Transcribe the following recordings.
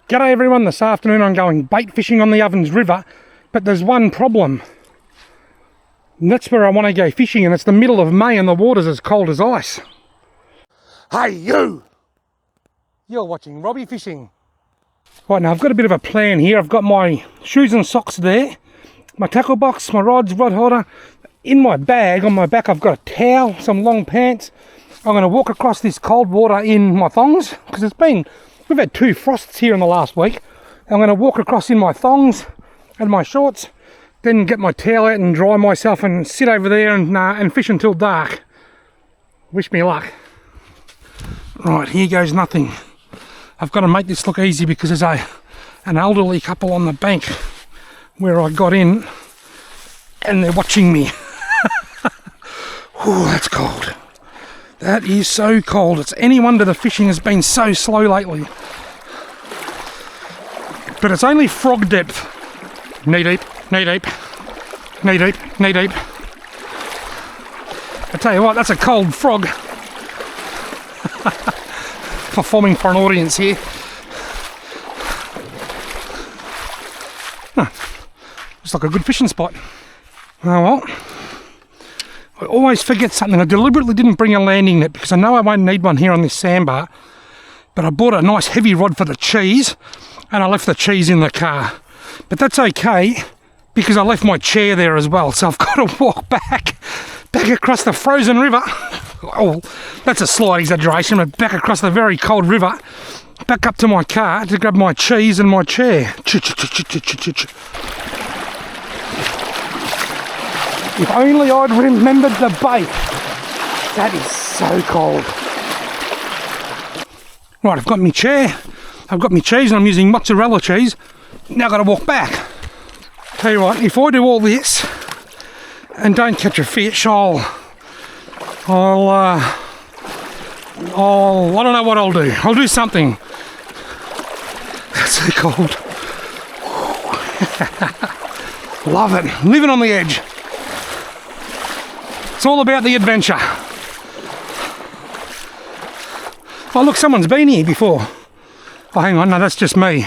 G'day everyone, this afternoon I'm going bait fishing on the Ovens River, but there's one problem. And that's where I want to go fishing, and it's the middle of May and the water's as cold as ice. Hey you! You're watching Robbie Fishing. Right, now I've got a bit of a plan here. I've got my shoes and socks there, my tackle box, my rods, rod holder. In my bag, on my back, I've got a towel, some long pants. I'm going to walk across this cold water in my thongs, because we've had 2 frosts here in the last week. I'm going to walk across in my thongs and my shorts, then get my towel out and dry myself and sit over there and fish until dark. Wish me luck. Right, here goes nothing. I've got to make this look easy because there's an elderly couple on the bank where I got in and they're watching me. Oh, that's cold. That is so cold. It's any wonder the fishing has been so slow lately. But it's only frog depth. Knee deep, knee deep, knee deep, knee deep. I tell you what, that's a cold frog. Performing for an audience here. Looks like a good fishing spot. Oh well. I always forget something. I deliberately didn't bring a landing net because I know I won't need one here on this sandbar. But I bought a nice heavy rod for the cheese and I left the cheese in the car. But that's okay because I left my chair there as well. So I've got to walk back across the frozen river. Oh, that's a slight exaggeration, but back across the very cold river, back up to my car to grab my cheese and my chair. If only I'd remembered the bait. That is so cold. Right, I've got my chair, I've got my cheese, and I'm using mozzarella cheese. Now I've got to walk back. Tell you what, if I do all this and don't catch a fish, I don't know what I'll do. I'll do something. That's so cold. Love it. Living on the edge. It's all about the adventure. Oh look, someone's been here before. Oh hang on, no, that's just me.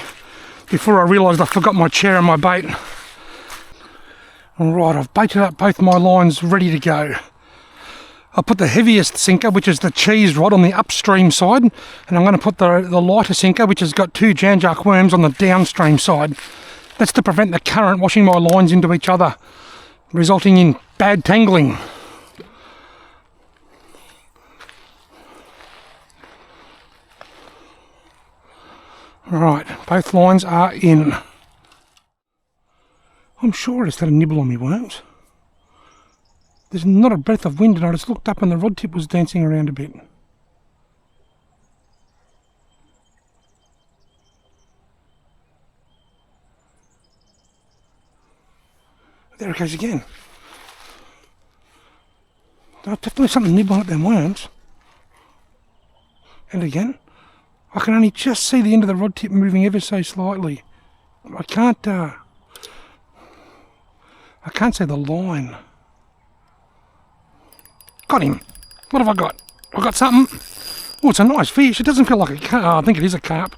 Before I realised I forgot my chair and my bait. Alright, I've baited up both my lines ready to go. I put the heaviest sinker, which is the cheese rod, on the upstream side, and I'm going to put the lighter sinker, which has got 2 Jan-Jack worms, on the downstream side. That's to prevent the current washing my lines into each other, resulting in bad tangling. Right, both lines are in. I'm sure I just had a nibble on my worms. There's not a breath of wind and I just looked up and the rod tip was dancing around a bit. There it goes again. There's definitely something nibbling at them worms. And again. I can only just see the end of the rod tip moving ever so slightly. I can't see the line. Got him. What have I got? I got something. Oh, it's a nice fish. It doesn't feel like a carp. Oh, I think it is a carp.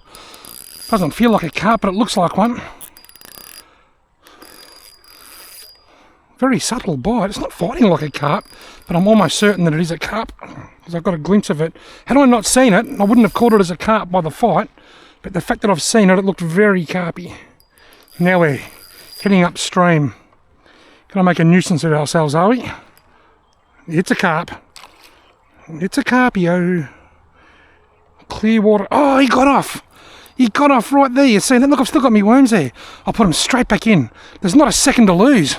Doesn't feel like a carp, but it looks like one. Very subtle bite. It's not fighting like a carp, but I'm almost certain that it is a carp because I've got a glimpse of it. Had I not seen it, I wouldn't have caught it as a carp by the fight, but the fact that I've seen it, it looked very carpy. Now we're heading upstream. Gonna make a nuisance of ourselves, are we? It's a carp. It's a carpio. Clear water. Oh, he got off. He got off right there. You see that? Look, I've still got my worms there. I'll put them straight back in. There's not a second to lose.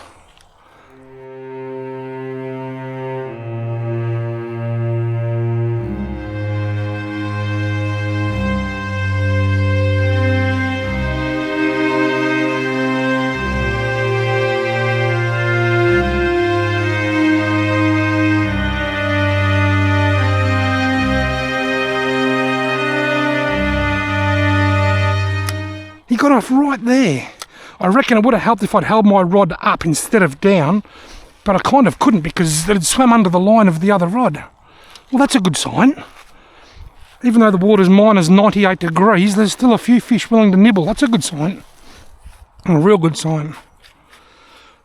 He got off right there. I reckon it would have helped if I'd held my rod up instead of down, but I kind of couldn't because it had swam under the line of the other rod. Well, that's a good sign. Even though the water's minus 98 degrees, there's still a few fish willing to nibble. That's a good sign. A real good sign.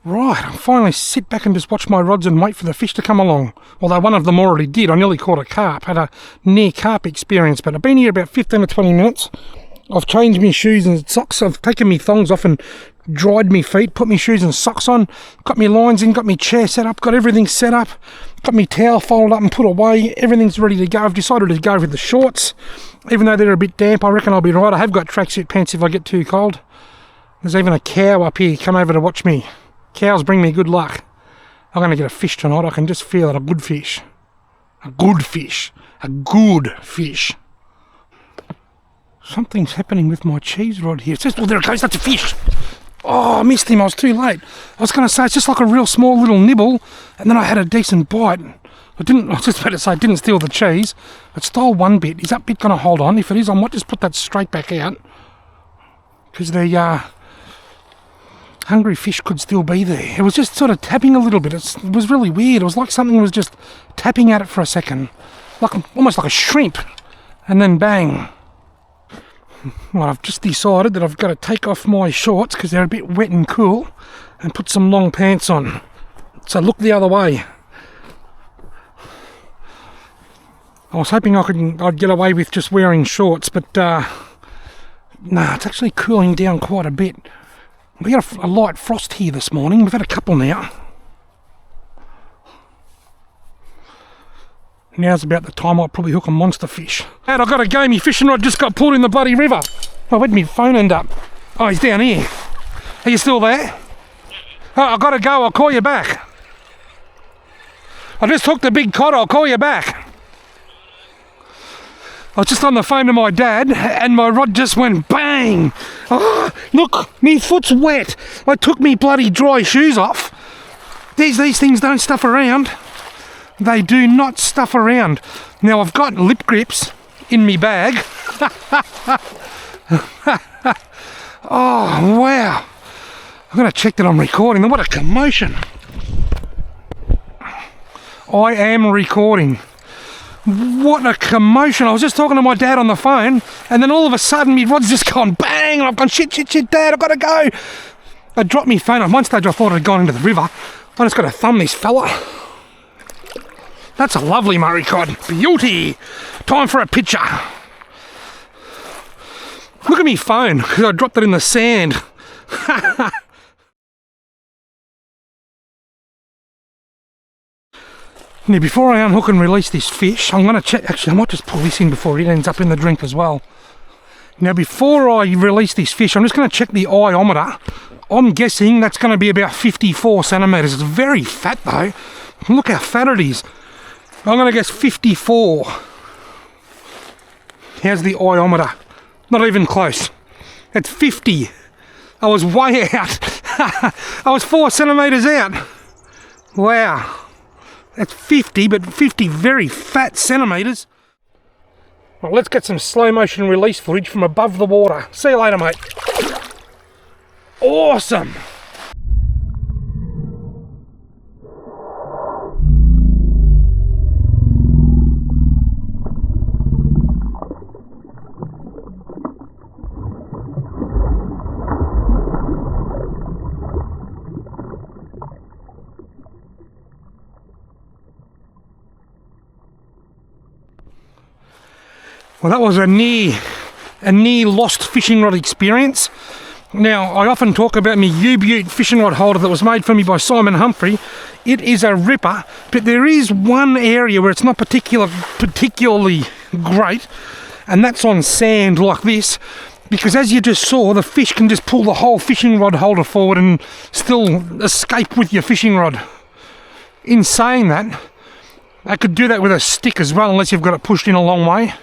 Right, I'll finally sit back and just watch my rods and wait for the fish to come along. Although one of them already did. I nearly caught a carp. Had a near carp experience, but I've been here about 15 or 20 minutes. I've changed my shoes and socks. I've taken my thongs off and dried my feet, put my shoes and socks on, got my lines in, got my chair set up, got everything set up, got my towel folded up and put away. Everything's ready to go. I've decided to go with the shorts. Even though they're a bit damp, I reckon I'll be right. I have got tracksuit pants if I get too cold. There's even a cow up here come over to watch me. Cows bring me good luck. I'm going to get a fish tonight. I can just feel it. A good fish. A good fish. A good fish. Something's happening with my cheese rod here. It's just, oh, there it goes. That's a fish. Oh, I missed him. I was too late. I was going to say it's just like a real small little nibble, and then I had a decent bite. I was just about to say I didn't steal the cheese. I stole one bit. Is that bit going to hold on? If it is, I might just put that straight back out. Because the hungry fish could still be there. It was just sort of tapping a little bit. It was really weird. It was like something was just tapping at it for a second. Almost like a shrimp. And then bang. Well, I've just decided that I've got to take off my shorts because they're a bit wet and cool and put some long pants on. So look the other way. I was hoping I'd get away with just wearing shorts, but no, it's actually cooling down quite a bit. We got a light frost here this morning. We've had a couple now. Now's about the time I'll probably hook a monster fish. And I've got a gamey fishing rod just got pulled in the bloody river. Oh, where'd my phone end up? Oh, he's down here. Are you still there? Oh, I've got to go. I'll call you back. I just hooked a big cod. I'll call you back. I was just on the phone to my dad and my rod just went bang. Oh, look, my foot's wet. I took me bloody dry shoes off. These things don't stuff around. They do not stuff around. Now I've got lip grips in me bag. Oh, wow. I'm going to check that I'm recording. What a commotion. I am recording. What a commotion. I was just talking to my dad on the phone and then all of a sudden my rod's just gone bang and I've gone shit, Dad, I've got to go. I dropped my phone. At one stage I thought I'd gone into the river. I just got to thumb this fella. That's a lovely Murray cod. Beauty. Time for a picture. Look at me phone, because I dropped it in the sand. Now, before I unhook and release this fish, I'm going to check. Actually, I might just pull this in before it ends up in the drink as well. Now, before I release this fish, I'm just going to check the iometer. I'm guessing that's going to be about 54 centimetres. It's very fat, though. Look how fat it is. I'm going to guess 54. How's the iometer? Not even close. It's 50. I was way out. I was 4 centimetres out. Wow. That's 50, but 50 very fat centimetres. Well, let's get some slow motion release footage from above the water. See you later, mate. Awesome. Well, that was a near lost fishing rod experience. Now, I often talk about my U-Butte fishing rod holder that was made for me by Simon Humphrey. It is a ripper, but there is one area where it's not particularly great, and that's on sand like this, because as you just saw, the fish can just pull the whole fishing rod holder forward and still escape with your fishing rod. In saying that, I could do that with a stick as well, unless you've got it pushed in a long way.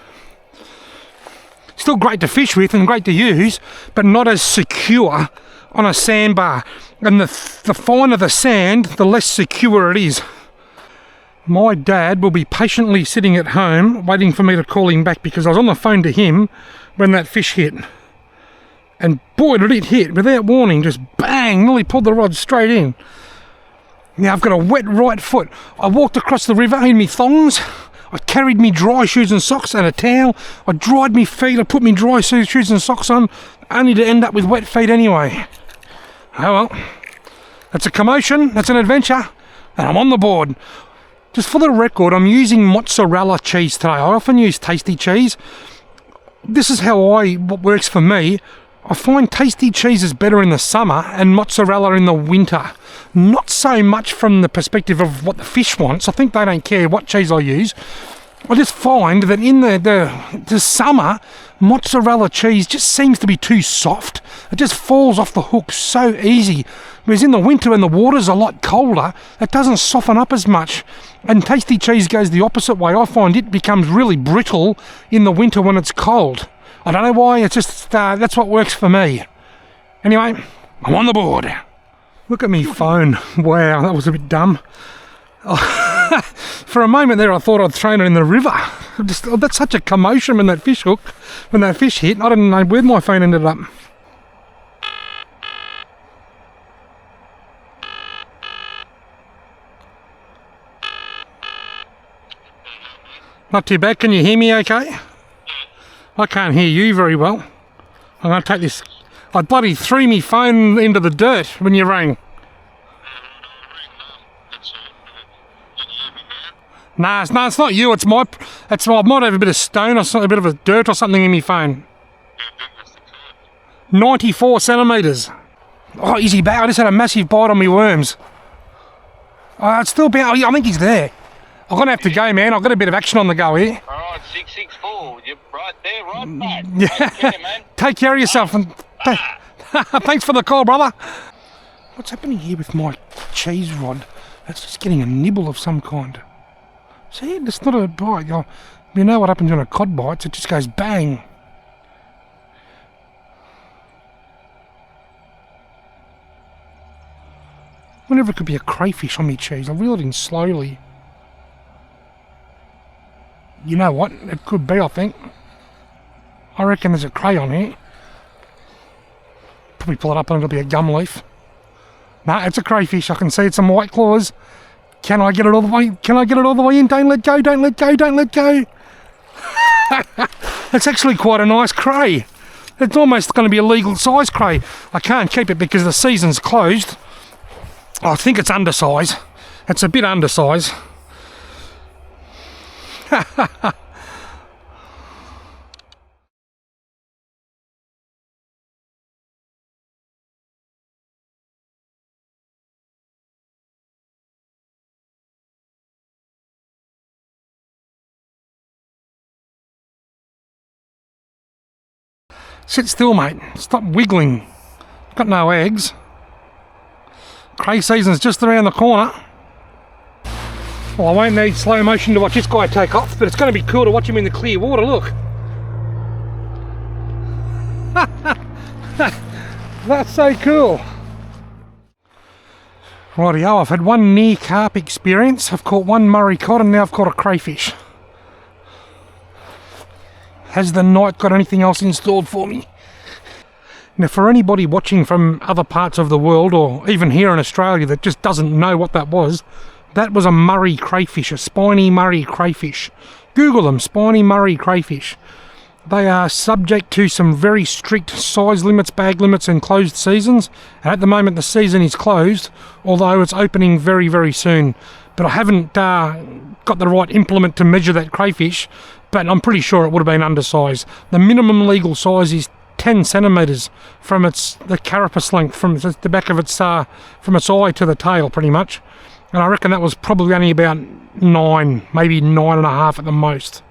Still great to fish with and great to use, but not as secure on a sandbar. And the finer the sand, the less secure it is. My dad will be patiently sitting at home waiting for me to call him back, because I was on the phone to him when that fish hit. And boy, did it hit without warning, just bang, nearly pulled the rod straight in. Now I've got a wet right foot. I walked across the river in my thongs. I carried me dry shoes and socks and a towel. I dried me feet, I put me dry shoes and socks on, only to end up with wet feet anyway. Oh well, that's a commotion, that's an adventure, and I'm on the board. Just for the record, I'm using mozzarella cheese today. I often use tasty cheese. This is what works for me. I find tasty cheese is better in the summer and mozzarella in the winter. Not so much from the perspective of what the fish wants. I think they don't care what cheese I use. I just find that in the summer, mozzarella cheese just seems to be too soft. It just falls off the hook so easy. Whereas in the winter when the water's a lot colder, it doesn't soften up as much. And tasty cheese goes the opposite way. I find it becomes really brittle in the winter when it's cold. I don't know why, it's just, that's what works for me. Anyway, I'm on the board. Look at me phone. Wow, that was a bit dumb. For a moment there I thought I'd thrown it in the river. That's such a commotion when that fish hit. I didn't know where my phone ended up. Not too bad. Can you hear me okay? I can't hear you very well. I'm going to take this. I bloody threw me phone into the dirt when you rang. Nah, it's not you. I might have a bit of stone or a bit of a dirt or something in my phone. 94 centimetres. Oh, easy back. I just had a massive bite on my worms. It's still about. I think he's there. I'm going to have to go, man. I've got a bit of action on the go here. All right, 664. You're right there, right back. Yeah. Take care, man. Take care of yourself. And thanks for the call, brother. What's happening here with my cheese rod? That's just getting a nibble of some kind. See, it's not a bite. You know what happens when a cod bites? It just goes bang. I wonder if it could be a crayfish on me cheese. I'll reel it in slowly. You know what? It could be, I think. I reckon there's a cray on here. Probably pull it up and it'll be a gum leaf. Nah, it's a crayfish. I can see it's some white claws. Can I get it all the way? Can I get it all the way in? Don't let go, don't let go, don't let go. It's actually quite a nice cray. It's almost going to be a legal size cray. I can't keep it because the season's closed. I think it's undersize. It's a bit undersize. Sit still, mate. Stop wiggling. Got no eggs. Cray season's just around the corner. Well, I won't need slow motion to watch this guy take off, but it's going to be cool to watch him in the clear water, look. That's so cool. Rightio, I've had one near carp experience. I've caught one Murray cod and now I've caught a crayfish. Has the night got anything else installed for me? Now, for anybody watching from other parts of the world or even here in Australia that just doesn't know what that was a Murray crayfish, a spiny Murray crayfish. Google them, spiny Murray crayfish. They are subject to some very strict size limits, bag limits and closed seasons. And at the moment the season is closed, although it's opening very, very soon. But I haven't got the right implement to measure that crayfish, but I'm pretty sure it would have been undersized. The minimum legal size is 10 centimetres from the carapace length, from the back of its, from its eye to the tail pretty much. And I reckon that was probably only about 9, maybe 9.5 at the most.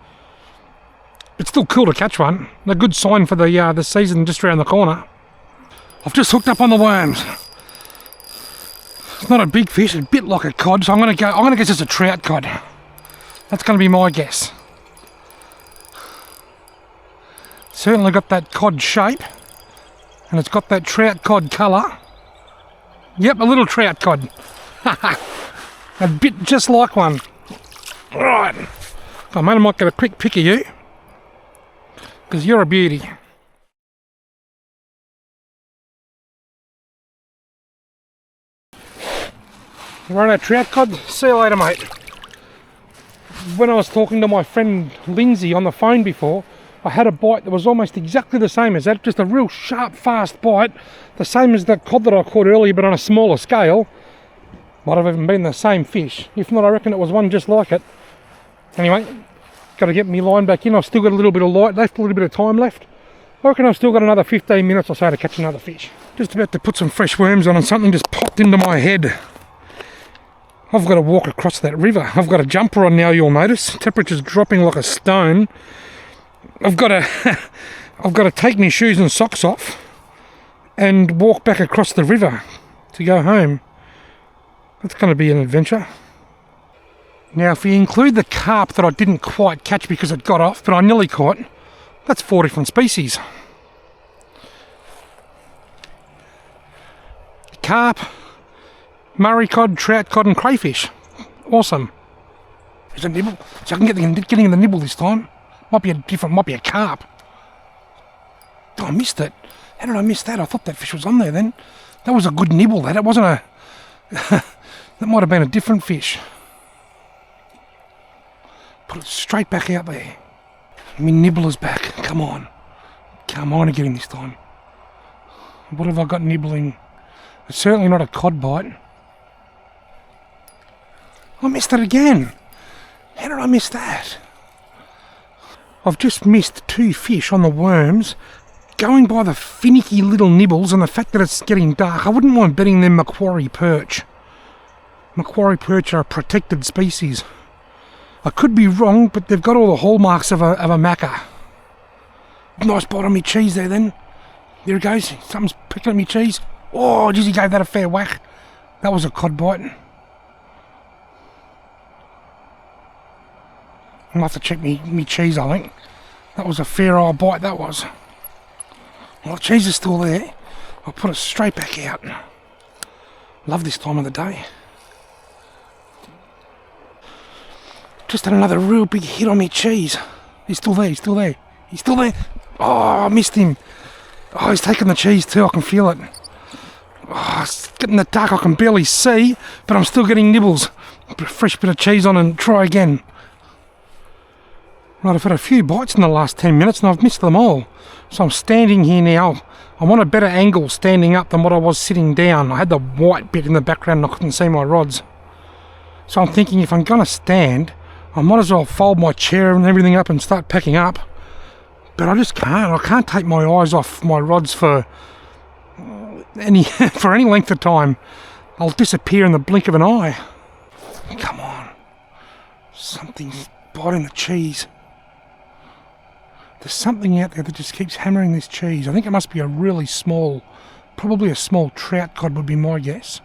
It's still cool to catch one. A good sign for the season just around the corner. I've just hooked up on the worms. It's not a big fish, it's a bit like a cod, so I'm gonna guess it's a trout cod. That's gonna be my guess. Certainly got that cod shape, and it's got that trout cod colour. Yep, a little trout cod. A bit just like one. Alright. I might get a quick pick of you, because you're a beauty. Right, trout cod. See you later, mate. when I was talking to my friend Lindsay on the phone before, I had a bite that was almost exactly the same as that, just a real sharp, fast bite, the same as the cod that I caught earlier, but on a smaller scale. Might have even been the same fish. If not, I reckon it was one just like it. Anyway, got to get my line back in. I've still got a little bit of light left, a little bit of time left. I reckon I've still got another 15 minutes or so to catch another fish. Just about to put some fresh worms on and something just popped into my head. I've got to walk across that river. I've got a jumper on now, you'll notice. Temperature's dropping like a stone. I've got to take my shoes and socks off and walk back across the river to go home. That's going to be an adventure. Now, if you include the carp that I didn't quite catch because it got off, but I nearly caught, that's 4 different species. Carp, Murray cod, trout cod and crayfish. Awesome. There's a nibble. So I can getting the nibble this time. Might be a carp. Oh, I missed it. How did I miss that? I thought that fish was on there then. That was a good nibble, that. It wasn't a... that might have been a different fish. Put it straight back out there. My nibbler's back. Come on. Come on and get him this time. What have I got nibbling? It's certainly not a cod bite. I missed it again. How did I miss that? I've just missed 2 fish on the worms. Going by the finicky little nibbles and the fact that it's getting dark, I wouldn't mind betting them Macquarie perch. Macquarie perch are a protected species. I could be wrong, but they've got all the hallmarks of a macca. Nice bite on me cheese there then. There it goes. Something's picking at me cheese. Oh, geez, he gave that a fair whack. That was a cod bite. I'll have to check me cheese, I think. That was a fair old bite, that was. Well, the cheese is still there. I'll put it straight back out. Love this time of the day. Just had another real big hit on me cheese. He's still there, he's still there. He's still there. Oh, I missed him. Oh, he's taking the cheese too, I can feel it. Oh, it's getting the dark, I can barely see, but I'm still getting nibbles. Put a fresh bit of cheese on and try again. Right, I've had a few bites in the last 10 minutes and I've missed them all. So I'm standing here now. I'm on a better angle standing up than what I was sitting down. I had the white bit in the background and I couldn't see my rods. So I'm thinking if I'm going to stand, I might as well fold my chair and everything up and start packing up. But I just can't. I can't take my eyes off my rods for any length of time. I'll disappear in the blink of an eye. Come on. Something's biting the cheese. There's something out there that just keeps hammering this cheese. I think it must be a really small, probably a small trout cod would be my guess.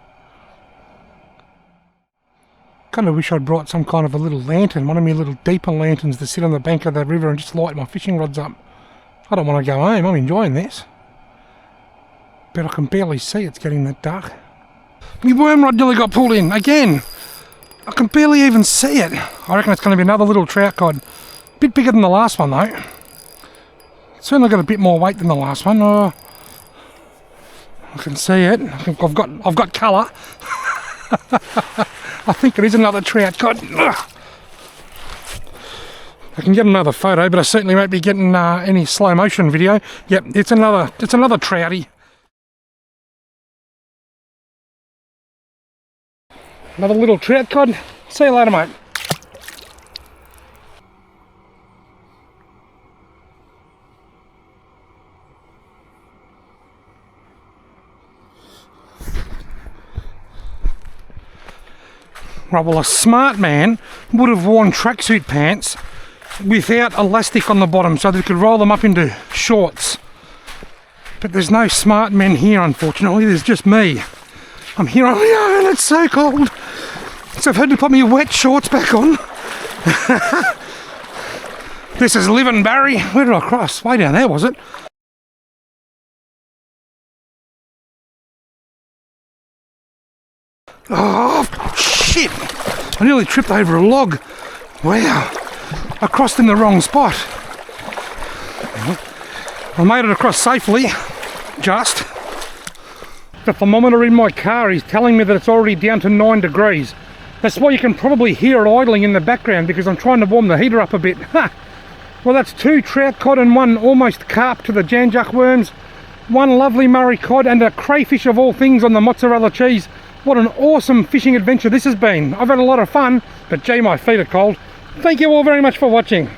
Kind of wish I'd brought some kind of a little lantern, one of my little deeper lanterns to sit on the bank of the river and just light my fishing rods up. I don't want to go home, I'm enjoying this. But I can barely see, it's getting that dark. My worm rod nearly got pulled in, again. I can barely even see it. I reckon it's going to be another little trout cod. Bit bigger than the last one though. Certainly got a bit more weight than the last one. I can see it. I've got colour. I think it is another trout cod. I can get another photo, but I certainly won't be getting any slow motion video. Yep, it's another trouty. Another little trout cod. See you later, mate. Right, well, a smart man would have worn tracksuit pants without elastic on the bottom so they could roll them up into shorts. But there's no smart men here, unfortunately. There's just me. I'm here on my own. It's so cold. So I've had to put my wet shorts back on. This is living, Barry. Where did I cross? Way down there, was it? Oh, shit! I nearly tripped over a log. Wow. I crossed in the wrong spot. I made it across safely. Just. The thermometer in my car is telling me that it's already down to 9 degrees. That's why you can probably hear it idling in the background, because I'm trying to warm the heater up a bit. Well, that's 2 trout cod and 1 almost carp to the janjuck worms, 1 lovely Murray cod, and a crayfish of all things on the mozzarella cheese. What an awesome fishing adventure this has been. I've had a lot of fun, but gee, my feet are cold. Thank you all very much for watching.